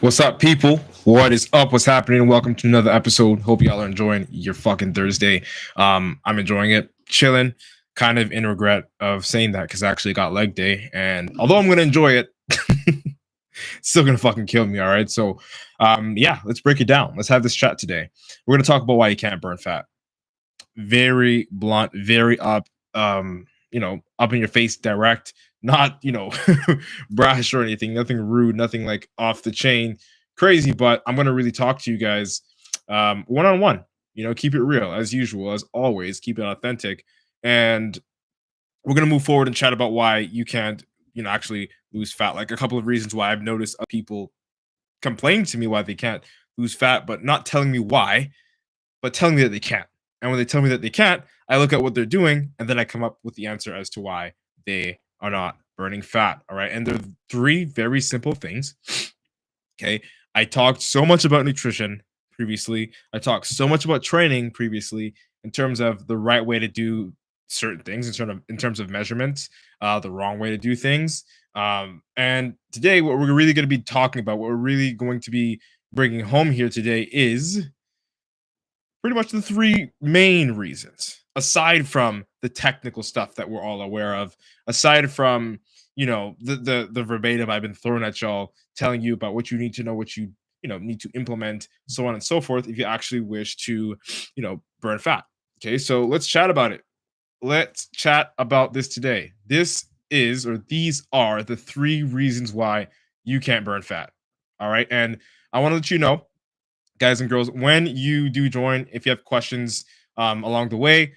What's up, people? What is up? What's happening? Welcome to another episode. Hope y'all are enjoying your fucking Thursday. I'm enjoying it, chilling, kind of in regret of saying that because I actually got leg day, and although I'm gonna enjoy it, it's still gonna fucking kill me. All right, so yeah, let's break it down. Let's have this chat today. We're gonna talk about why you can't burn fat. Very blunt, very up, up in your face, direct, not brash or anything, nothing rude, nothing like off the chain, crazy. But I'm gonna really talk to you guys one on one. Keep it real as usual, as always. Keep it authentic, and we're gonna move forward and chat about why you can't, actually lose fat. Like a couple of reasons why I've noticed people complaining to me why they can't lose fat, but not telling me why, but telling me that they can't. And when they tell me that they can't, I look at what they're doing and then I come up with the answer as to why they are not burning fat. All right. And there are three very simple things. Okay. I talked so much about nutrition previously. I talked so much about training previously in terms of the right way to do certain things in terms of measurements, the wrong way to do things. And today, what we're really going to be talking about, what we're really going to be bringing home here today is pretty much the three main reasons, aside from the technical stuff that we're all aware of, aside from the verbatim I've been throwing at y'all, telling you about what you need to know, what you need to implement, so on and so forth, if you actually wish to burn fat. Okay, so let's chat about it. Let's chat about this today. These are the three reasons why you can't burn fat. All right, and I want to let you know, guys and girls, when you do join, if you have questions along the way,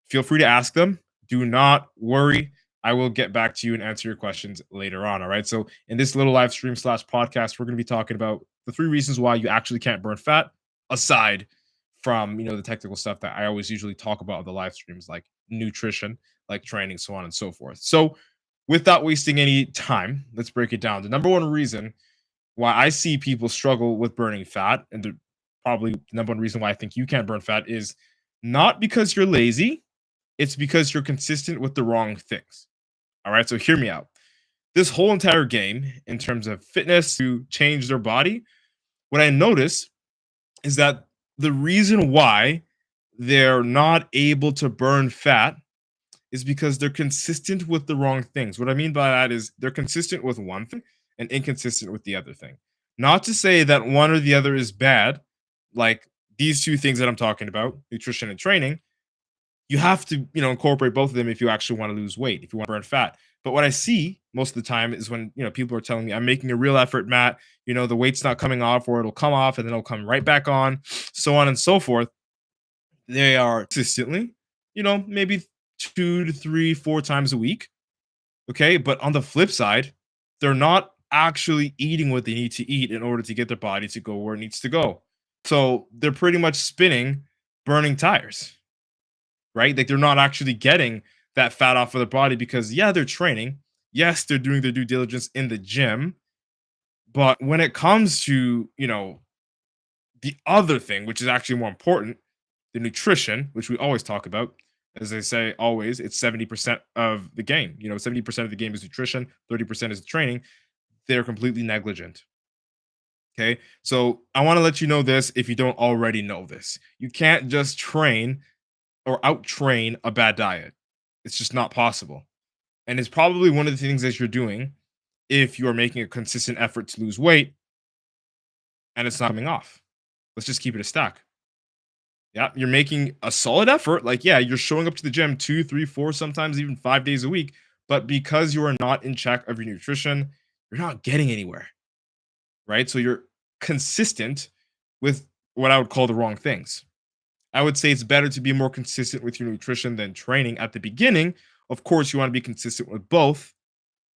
feel free to ask them. Do not worry. I will get back to you and answer your questions later on. All right. So, in this little live stream slash podcast, we're going to be talking about the three reasons why you actually can't burn fat, aside from the technical stuff that I always usually talk about on the live streams, like nutrition, like training, so on and so forth. So, without wasting any time, let's break it down. The number one reason why I see people struggle with burning fat, and probably the number one reason why I think you can't burn fat, is not because you're lazy, it's because you're consistent with the wrong things. All right, so hear me out. This whole entire game, in terms of fitness to change their body, what I notice is that the reason why they're not able to burn fat is because they're consistent with the wrong things. What I mean by that is they're consistent with one thing and inconsistent with the other thing. Not to say that one or the other is bad, like these two things that I'm talking about, nutrition and training. You have to, incorporate both of them if you actually want to lose weight, if you want to burn fat. But what I see most of the time is when, people are telling me I'm making a real effort, Matt, the weight's not coming off, or it'll come off and then it'll come right back on, so on and so forth. They are consistently, maybe 2 to 3, 4 times a week. Okay. But on the flip side, they're not actually eating what they need to eat in order to get their body to go where it needs to go. So they're pretty much spinning, burning tires, right? Like they're not actually getting that fat off of their body because, yeah, they're training. Yes, they're doing their due diligence in the gym. But when it comes to, the other thing, which is actually more important, the nutrition, which we always talk about, as they say always, it's 70% of the game. 70% of the game is nutrition, 30% is training. They're completely negligent. Okay. So I want to let you know this if you don't already know this. You can't just train or out train a bad diet. It's just not possible. And it's probably one of the things that you're doing if you are making a consistent effort to lose weight and it's not coming off. Let's just keep it a stack. Yeah, you're making a solid effort. Like, yeah, you're showing up to the gym 2, 3, 4, sometimes even 5 days a week. But because you are not in check of your nutrition, you're not getting anywhere. Right. So you're consistent with what I would call the wrong things. I would say it's better to be more consistent with your nutrition than training at the beginning. Of course, you want to be consistent with both.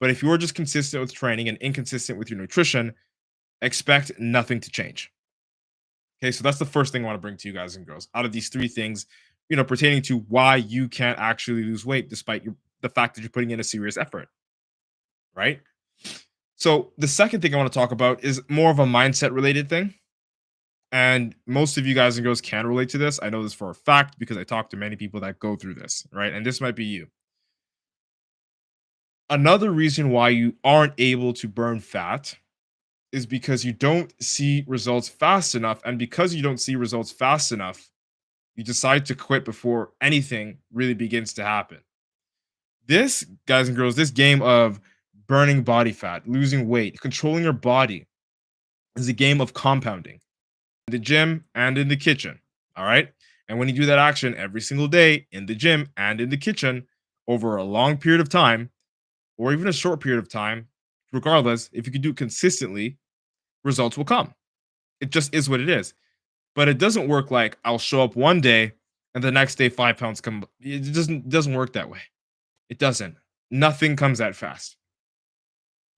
But if you're just consistent with training and inconsistent with your nutrition, expect nothing to change. Okay, so that's the first thing I want to bring to you guys and girls. Out of these three things, pertaining to why you can't actually lose weight despite the fact that you're putting in a serious effort, right? So the second thing I want to talk about is more of a mindset related thing. And most of you guys and girls can relate to this. I know this for a fact because I talk to many people that go through this, right? And this might be you. Another reason why you aren't able to burn fat is because you don't see results fast enough. And because you don't see results fast enough, you decide to quit before anything really begins to happen. This, guys and girls, this game of burning body fat, losing weight, controlling your body is a game of compounding in the gym and in the kitchen. All right. And when you do that action every single day in the gym and in the kitchen over a long period of time, or even a short period of time, regardless, if you can do it consistently, results will come. It just is what it is. But it doesn't work like I'll show up one day and the next day 5 pounds come. It doesn't work that way. It doesn't. Nothing comes that fast,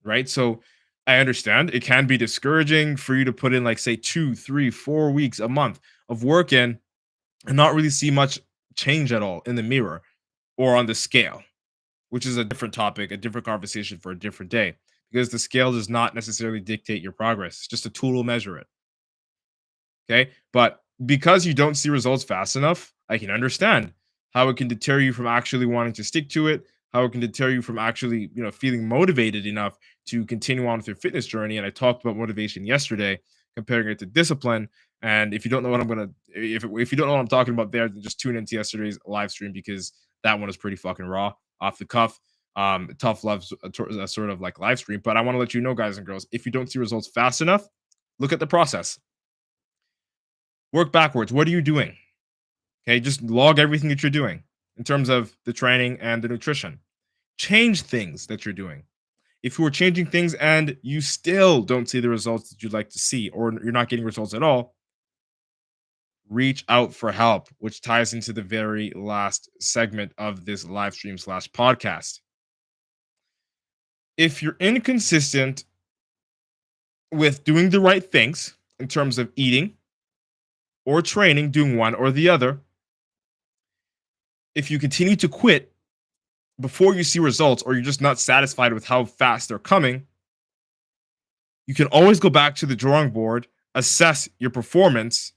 right? So I understand it can be discouraging for you to put in like say 2, 3, 4 weeks, a month of work in and not really see much change at all in the mirror or on the scale, which is a different topic, a different conversation for a different day, because the scale does not necessarily dictate your progress. It's just a tool to measure it. Okay. But because you don't see results fast enough, I can understand how it can deter you from actually wanting to stick to it, how it can deter you from actually, feeling motivated enough to continue on with your fitness journey. And I talked about motivation yesterday, comparing it to discipline. And if you don't know what I'm gonna, if you don't know what I'm talking about there, then just tune into yesterday's live stream because that one is pretty fucking raw, off the cuff. Tough love's a sort of like live stream. But I want to let you know, guys and girls, if you don't see results fast enough, look at the process. Work backwards. What are you doing? Okay, just log everything that you're doing in terms of the training and the nutrition. Change things that you're doing. If you are changing things and you still don't see the results that you'd like to see, or you're not getting results at all, reach out for help, which ties into the very last segment of this live stream slash podcast. If you're inconsistent with doing the right things in terms of eating or training, doing one or the other, if you continue to quit before you see results, or you're just not satisfied with how fast they're coming, you can always go back to the drawing board, assess your performance.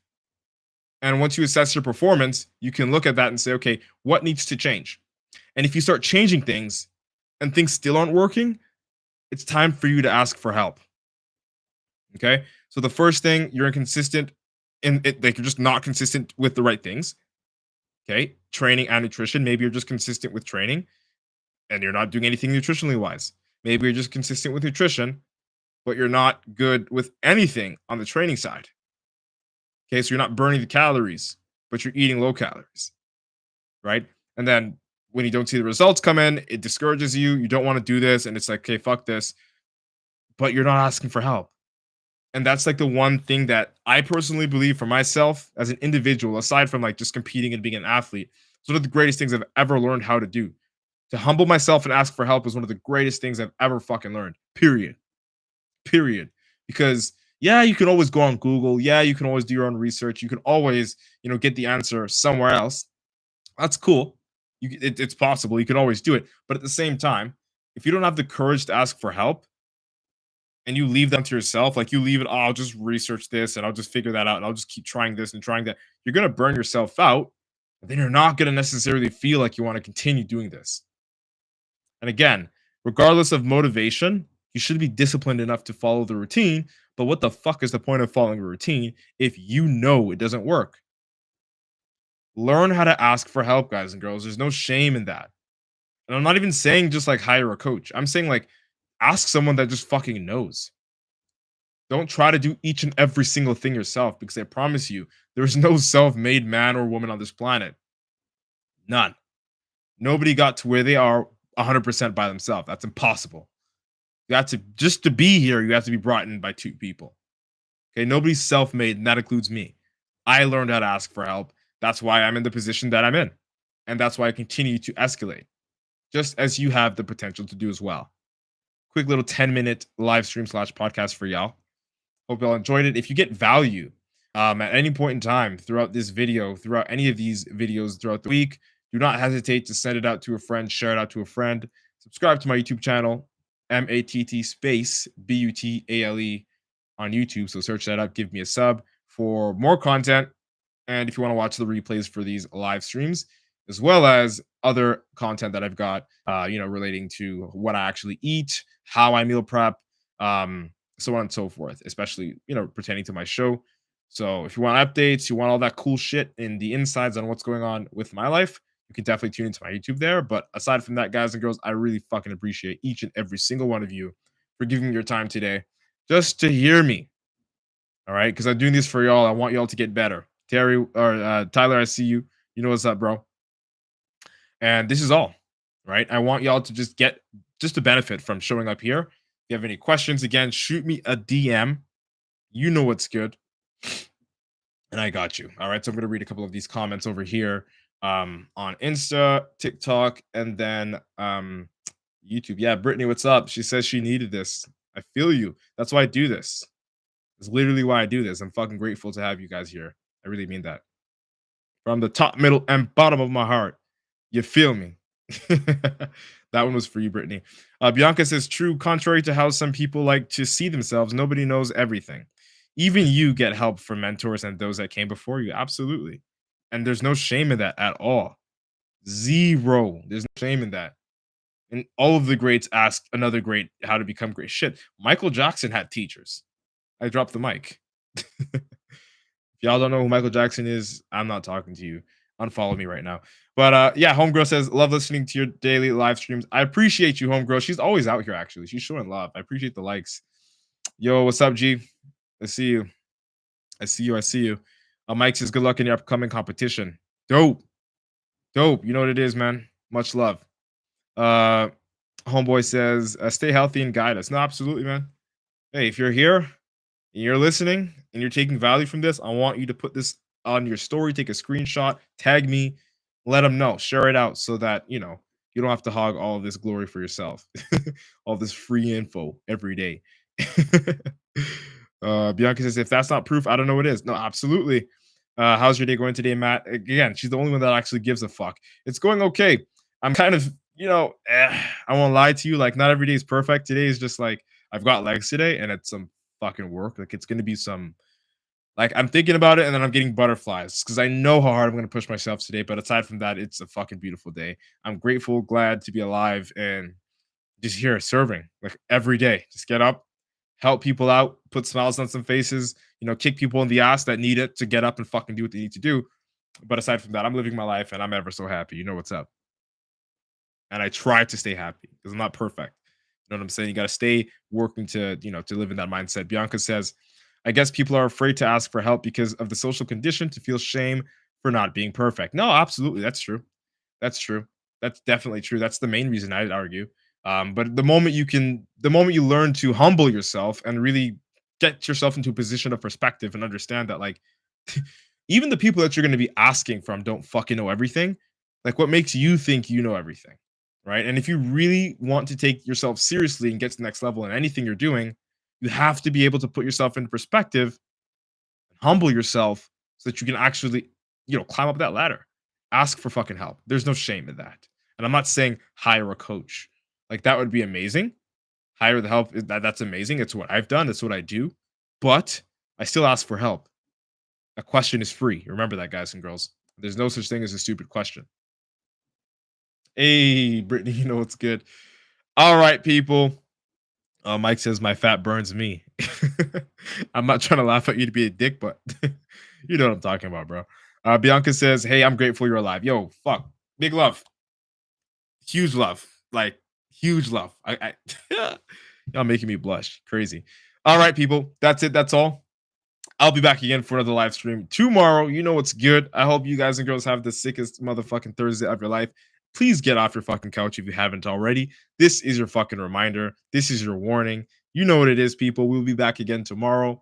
And once you assess your performance, you can look at that and say, okay, what needs to change? And if you start changing things and things still aren't working, it's time for you to ask for help. Okay. So the first thing, you're inconsistent in it, like you're just not consistent with the right things. Okay. Training and nutrition. Maybe you're just consistent with training and you're not doing anything nutritionally wise. Maybe you're just consistent with nutrition, but you're not good with anything on the training side. Okay, so you're not burning the calories, but you're eating low calories, right? And then when you don't see the results come in, it discourages you. You don't want to do this, and it's like, okay, fuck this. But you're not asking for help. And that's like the one thing that I personally believe for myself as an individual, aside from like just competing and being an athlete, it's one of the greatest things I've ever learned how to do. To humble myself and ask for help is one of the greatest things I've ever fucking learned. Period. Period. Because yeah, you can always go on Google. Yeah, you can always do your own research. You can always, get the answer somewhere else. That's cool. It's possible. You can always do it. But at the same time, if you don't have the courage to ask for help and you leave them to yourself, like you leave it, oh, I'll just research this and I'll just figure that out and I'll just keep trying this and trying that, you're going to burn yourself out. And then you're not going to necessarily feel like you want to continue doing this. And again, regardless of motivation, you should be disciplined enough to follow the routine. But what the fuck is the point of following a routine if you know it doesn't work? Learn how to ask for help, guys and girls. There's no shame in that. And I'm not even saying just like hire a coach. I'm saying like ask someone that just fucking knows. Don't try to do each and every single thing yourself, because I promise you, there's no self made man or woman on this planet. None. Nobody got to where they are 100% by themselves. That's impossible. You have to, just to be here, you have to be brought in by two people. Okay, nobody's self-made, and that includes me. I learned how to ask for help. That's why I'm in the position that I'm in. And that's why I continue to escalate, just as you have the potential to do as well. Quick little 10-minute live stream slash podcast for y'all. Hope y'all enjoyed it. If you get value at any point in time throughout this video, throughout any of these videos throughout the week, do not hesitate to send it out to a friend, share it out to a friend. Subscribe to my YouTube channel, MATT space BUTALE on YouTube. So search that up, give me a sub for more content. And if you want to watch the replays for these live streams, as well as other content that I've got, relating to what I actually eat, how I meal prep, so on and so forth, especially, pertaining to my show. So if you want updates, you want all that cool shit and the insides on what's going on with my life, you can definitely tune into my YouTube there. But aside from that, guys and girls, I really fucking appreciate each and every single one of you for giving me your time today just to hear me. All right. Because I'm doing this for y'all. I want y'all to get better. Terry or Tyler, I see you. You know what's up, bro? And this is all, right? I want y'all to just get just a benefit from showing up here. If you have any questions, again, shoot me a DM. You know what's good. And I got you. All right. So I'm going to read a couple of these comments over here on Insta, TikTok, and then YouTube. Yeah, Brittany, what's up? She says she needed this. I feel you. That's why I do this. It's literally why I do this. I'm fucking grateful to have you guys here. I really mean that. From the top, middle, and bottom of my heart. You feel me? That one was for you, Brittany. Bianca says, true, contrary to how some people like to see themselves, nobody knows everything. Even you get help from mentors and those that came before you. Absolutely. And there's no shame in that at all. Zero. There's no shame in that. And all of the greats ask another great how to become great. Shit. Michael Jackson had teachers. I dropped the mic. If y'all don't know who Michael Jackson is, I'm not talking to you. Unfollow me right now. But yeah, Homegirl says, love listening to your daily live streams. I appreciate you, Homegirl. She's always out here, actually. She's showing love. I appreciate the likes. Yo, what's up, G? I see you. I see you. I see you. Mike says, good luck in your upcoming competition. Dope. Dope. You know what it is, man. Much love. Homeboy says, stay healthy and guide us. No, absolutely, man. Hey, if you're here and you're listening and you're taking value from this, I want you to put this on your story, take a screenshot, tag me, let them know, share it out so that, you don't have to hog all of this glory for yourself, all this free info every day. Bianca says, if that's not proof, I don't know what is. No, absolutely. How's your day going today, Matt? Again, she's the only one that actually gives a fuck. It's going okay. I'm kind of, I won't lie to you. Like, not every day is perfect. Today is just like, I've got legs today and it's some fucking work. Like, it's going to be some, like, I'm thinking about it and then I'm getting butterflies because I know how hard I'm going to push myself today. But aside from that, it's a fucking beautiful day. I'm grateful, glad to be alive and just here serving like every day. Just get up, help people out, put smiles on some faces, kick people in the ass that need it to get up and fucking do what they need to do. But aside from that, I'm living my life and I'm ever so happy. You know what's up. And I try to stay happy because I'm not perfect. You know what I'm saying? You got to stay working to, to live in that mindset. Bianca says, I guess people are afraid to ask for help because of the social condition to feel shame for not being perfect. No, absolutely. That's true. That's true. That's definitely true. That's the main reason I'd argue. But the moment you learn to humble yourself and really get yourself into a position of perspective and understand that, like, even the people that you're going to be asking from don't fucking know everything. Like, what makes you think you know everything, right? And if you really want to take yourself seriously and get to the next level in anything you're doing, you have to be able to put yourself into perspective and humble yourself so that you can actually, climb up that ladder. Ask for fucking help. There's no shame in that. And I'm not saying hire a coach. Like, that would be amazing. Hire the help. That's amazing. It's what I've done. It's what I do. But I still ask for help. A question is free. Remember that, guys and girls. There's no such thing as a stupid question. Hey, Brittany, you know what's good. All right, people. Mike says my fat burns me. I'm not trying to laugh at you to be a dick, but you know what I'm talking about, bro. Bianca says, hey, I'm grateful you're alive. Yo, fuck. Big love. Huge love. Like, huge love. Y'all making me blush. Crazy. All right, people. That's it. That's all. I'll be back again for another live stream tomorrow. You know what's good. I hope you guys and girls have the sickest motherfucking Thursday of your life. Please get off your fucking couch if you haven't already. This is your fucking reminder. This is your warning. You know what it is, people. We'll be back again tomorrow.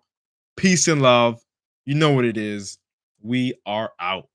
Peace and love. You know what it is. We are out.